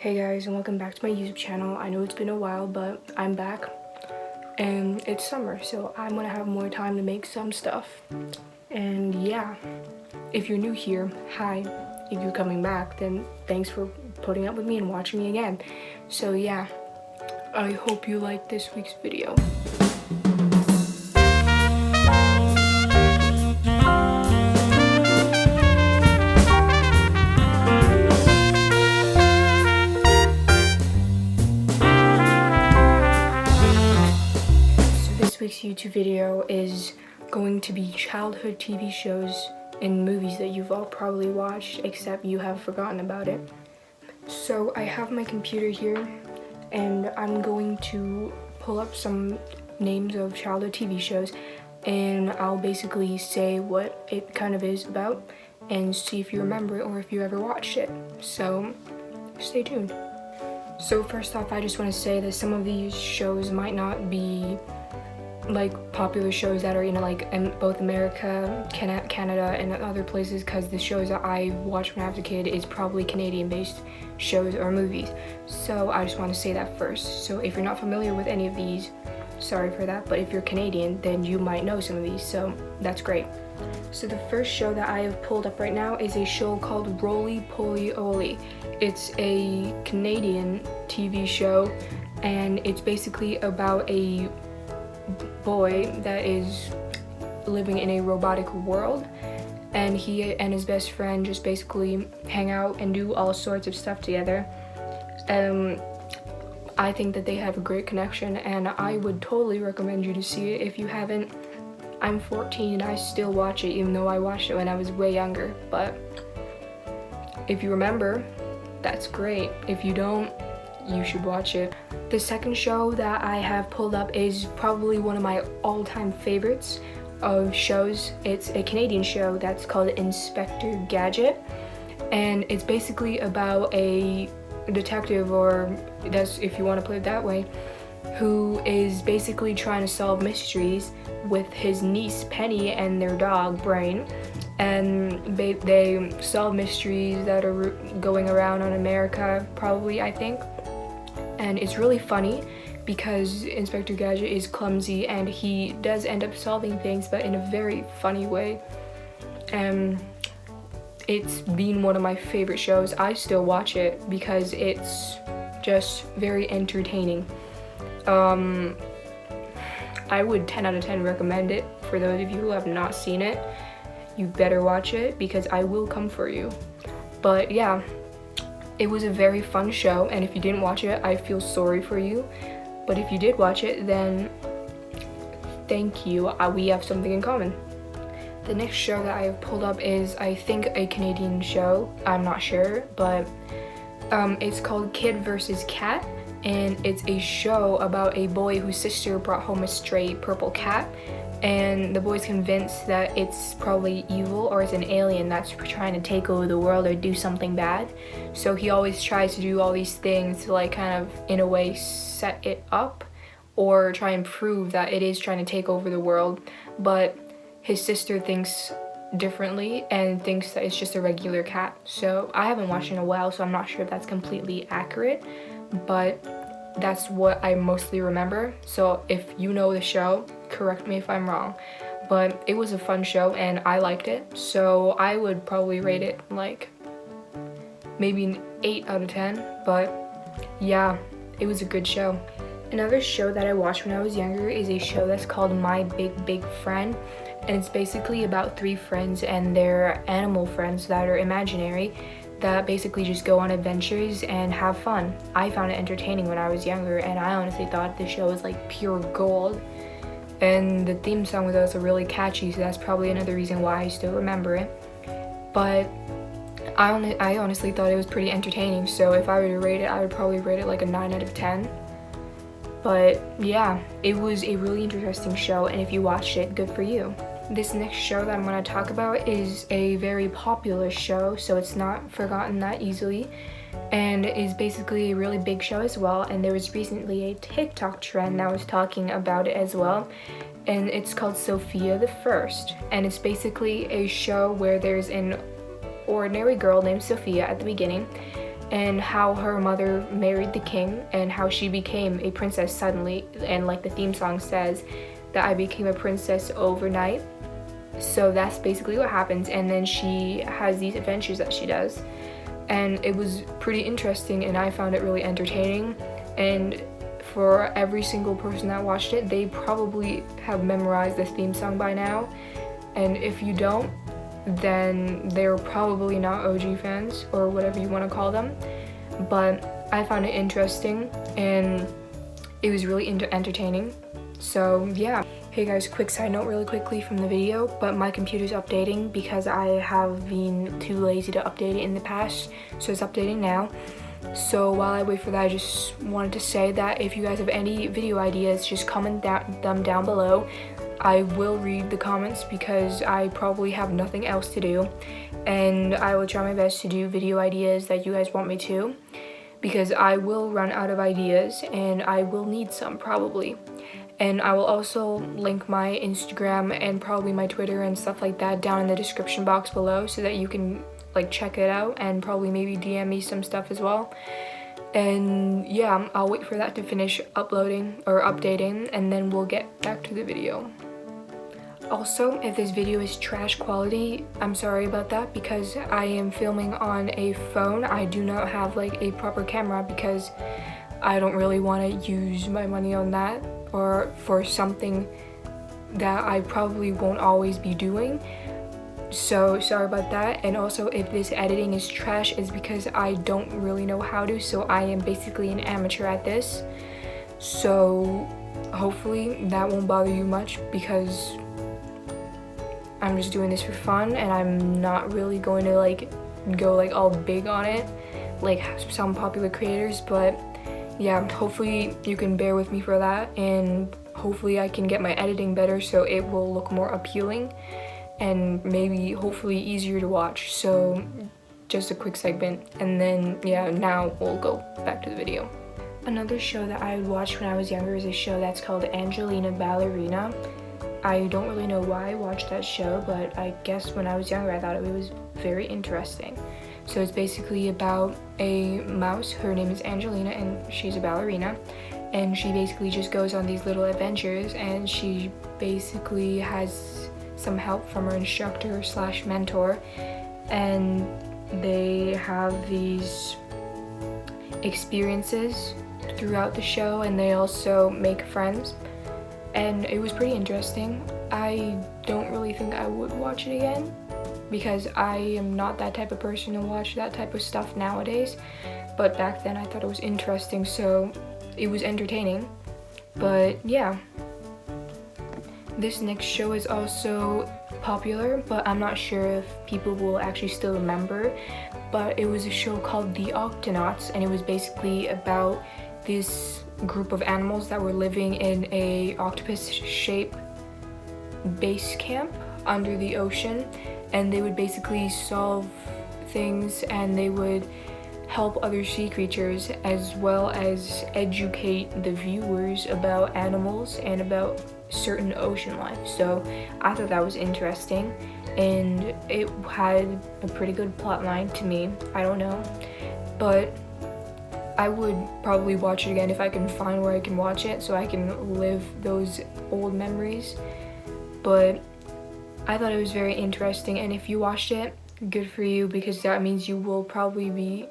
Hey guys, and welcome back to my YouTube channel. I know it's been a while, but I'm back and it's summer, so I'm gonna have more time to make some stuff. And yeah, if you're new here, hi. If you're coming back, then thanks for putting up with me and watching me again. So yeah, I hope you like this week's video. This week's YouTube video is going to be childhood TV shows and movies that you've all probably watched, except you have forgotten about it. So I have my computer here, and I'm going to pull up some names of childhood TV shows, and I'll basically say what it kind of is about, and see if you remember it or if you ever watched it. So stay tuned. So first off, I just want to say that some of these shows might not be like popular shows that are in both America, Canada, and other places, because the shows that I watched when I was a kid is probably Canadian-based shows or movies. So I just want to say that first. So if you're not familiar with any of these, sorry for that, but if you're Canadian, then you might know some of these, so that's great. So the first show that I have pulled up right now is a show called Roly Poly Oly. It's a Canadian TV show, and it's basically about a boy that is living in a robotic world, and he and his best friend just basically hang out and do all sorts of stuff together. I think that they have a great connection, and I would totally recommend you to see it if you haven't. I'm 14 and I still watch it, even though I watched it when I was way younger, but if you remember, that's great. If you don't, you should watch it. The second show that I have pulled up is probably one of my all-time favorites of shows. It's a Canadian show that's called Inspector Gadget, and it's basically about a detective, or that's if you want to put it that way, who is basically trying to solve mysteries with his niece Penny and their dog Brain, and they solve mysteries that are going around on America, probably, I think. And it's really funny because Inspector Gadget is clumsy and he does end up solving things, but in a very funny way. And it's been one of my favorite shows. I still watch it because it's just very entertaining. I would 10 out of 10 recommend it. For those of you who have not seen it, you better watch it because I will come for you. But yeah, it was a very fun show, and if you didn't watch it, I feel sorry for you. But if you did watch it, then thank you. We have something in common. The next show that I have pulled up is, I think, a Canadian show. I'm not sure, but it's called Kid vs. Cat, and it's a show about a boy whose sister brought home a stray purple cat, and the boy's convinced that it's probably evil or it's an alien that's trying to take over the world or do something bad. So he always tries to do all these things to kind of, in a way, set it up or try and prove that it is trying to take over the world. But his sister thinks differently and thinks that it's just a regular cat. So I haven't watched it in a while, so I'm not sure if that's completely accurate, but that's what I mostly remember. So if you know the show, correct me if I'm wrong, but it was a fun show and I liked it, so I would probably rate it maybe an 8 out of 10, but yeah, it was a good show. Another show that I watched when I was younger is a show that's called My Big Big Friend, and it's basically about 3 friends and their animal friends that are imaginary, that basically just go on adventures and have fun. I found it entertaining when I was younger, and I honestly thought the show was pure gold. And the theme song was also really catchy, so that's probably another reason why I still remember it. But I honestly thought it was pretty entertaining, so if I were to rate it, I would probably rate it a 9 out of 10. But yeah, it was a really interesting show, and if you watched it, good for you. This next show that I'm going to talk about is a very popular show, so it's not forgotten that easily, and is basically a really big show as well. And there was recently a TikTok trend that was talking about it as well, and it's called Sofia the First, and it's basically a show where there's an ordinary girl named Sofia at the beginning, and how her mother married the king and how she became a princess suddenly, and like the theme song says, that I became a princess overnight. So that's basically what happens, and then she has these adventures that she does, and it was pretty interesting and I found it really entertaining. And for every single person that watched it, they probably have memorized the theme song by now, and if you don't, then they're probably not OG fans or whatever you want to call them. But I found it interesting and it was really entertaining. So yeah. Hey guys, quick side note really quickly from the video, but my computer's updating because I have been too lazy to update it in the past, so it's updating now. So while I wait for that, I just wanted to say that if you guys have any video ideas, just comment them down below. I will read the comments because I probably have nothing else to do, and I will try my best to do video ideas that you guys want me to, because I will run out of ideas and I will need some probably. And I will also link my Instagram and probably my Twitter and stuff like that down in the description box below so that you can like check it out and probably maybe DM me some stuff as well. And yeah, I'll wait for that to finish uploading or updating, and then we'll get back to the video. Also, if this video is trash quality, I'm sorry about that because I am filming on a phone. I do not have like a proper camera because I don't really want to use my money on that or for something that I probably won't always be doing. So sorry about that. And also, if this editing is trash, it's because I don't really know how to, so I am basically an amateur at this. So hopefully that won't bother you much because I'm just doing this for fun and I'm not really going to like go like all big on it like some popular creators. But yeah, hopefully you can bear with me for that, and hopefully I can get my editing better so it will look more appealing and maybe hopefully easier to watch. So just a quick segment, and then yeah, now we'll go back to the video. Another show that I watched when I was younger is a show that's called Angelina Ballerina. I don't really know why I watched that show, but I guess when I was younger I thought it was very interesting. So it's basically about a mouse. Her name is Angelina and she's a ballerina, and she basically just goes on these little adventures, and she basically has some help from her instructor slash mentor, and they have these experiences throughout the show, and they also make friends, and it was pretty interesting. I don't really think I would watch it again because I am not that type of person to watch that type of stuff nowadays, but back then I thought it was interesting, so it was entertaining. But yeah, this next show is also popular, but I'm not sure if people will actually still remember, but it was a show called The Octonauts, and it was basically about this group of animals that were living in a octopus-shaped base camp under the ocean, and they would basically solve things and they would help other sea creatures as well as educate the viewers about animals and about certain ocean life. So I thought that was interesting, and it had a pretty good plot line to me. I don't know, but I would probably watch it again if I can find where I can watch it so I can live those old memories. But I thought it was very interesting, and if you watched it, good for you, because that means you will probably be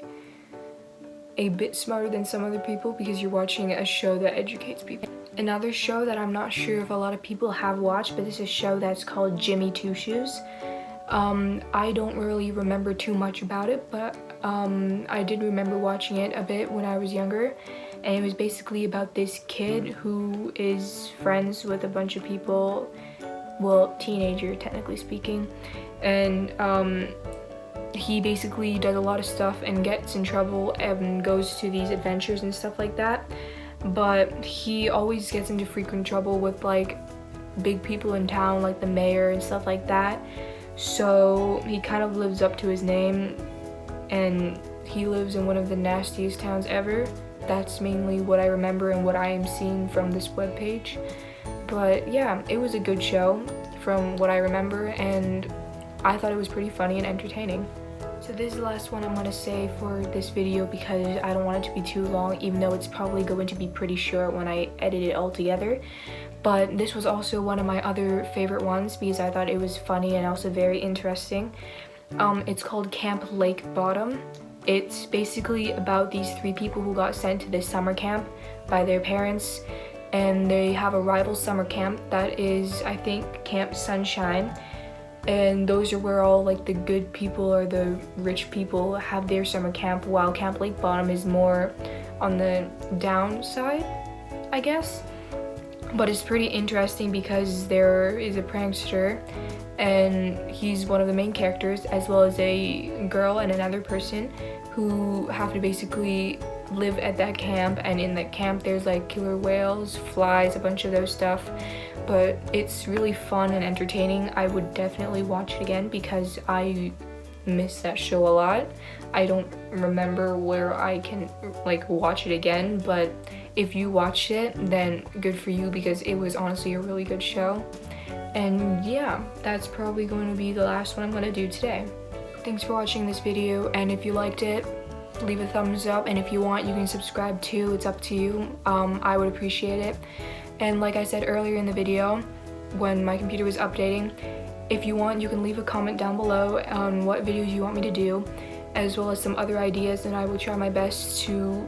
a bit smarter than some other people because you're watching a show that educates people. Another show that I'm not sure if a lot of people have watched, but this is a show that's called Jimmy Two Shoes. I don't really remember too much about it, but I did remember watching it a bit when I was younger, and it was basically about this kid who is friends with a bunch of people, well, teenager technically speaking, and he basically does a lot of stuff and gets in trouble and goes to these adventures and stuff like that, but he always gets into frequent trouble with like big people in town like the mayor and stuff like that. So he kind of lives up to his name, and he lives in one of the nastiest towns ever. That's mainly what I remember and what I am seeing from this webpage. But yeah, it was a good show from what I remember, and I thought it was pretty funny and entertaining. So this is the last one I'm gonna say for this video because I don't want it to be too long, even though it's probably going to be pretty short when I edit it all together. But this was also one of my other favorite ones because I thought it was funny and also very interesting. It's called Camp Lake Bottom. It's basically about these 3 people who got sent to this summer camp by their parents, and they have a rival summer camp that is, I think, Camp Sunshine. And those are where all like the good people or the rich people have their summer camp, while Camp Lake Bottom is more on the downside, I guess. But it's pretty interesting because there is a prankster and he's one of the main characters, as well as a girl and another person who have to basically live at that camp. And in that camp there's like killer whales, flies, a bunch of those stuff. But it's really fun and entertaining. I would definitely watch it again because I miss that show a lot. I don't remember where I can like watch it again, but if you watched it, then good for you because it was honestly a really good show. And yeah, that's probably going to be the last one I'm going to do today. Thanks for watching this video, and if you liked it, leave a thumbs up, and if you want, you can subscribe too. It's up to you. I would appreciate it. And like I said earlier in the video, when my computer was updating, if you want, you can leave a comment down below on what videos you want me to do, as well as some other ideas, and I will try my best to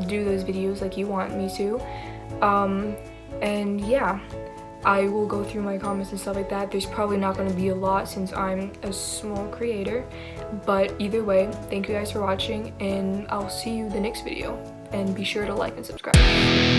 do those videos like you want me to. And yeah, I will go through my comments and stuff like that. There's probably not going to be a lot since I'm a small creator, but either way, thank you guys for watching, and I'll see you in the next video, and be sure to like and subscribe.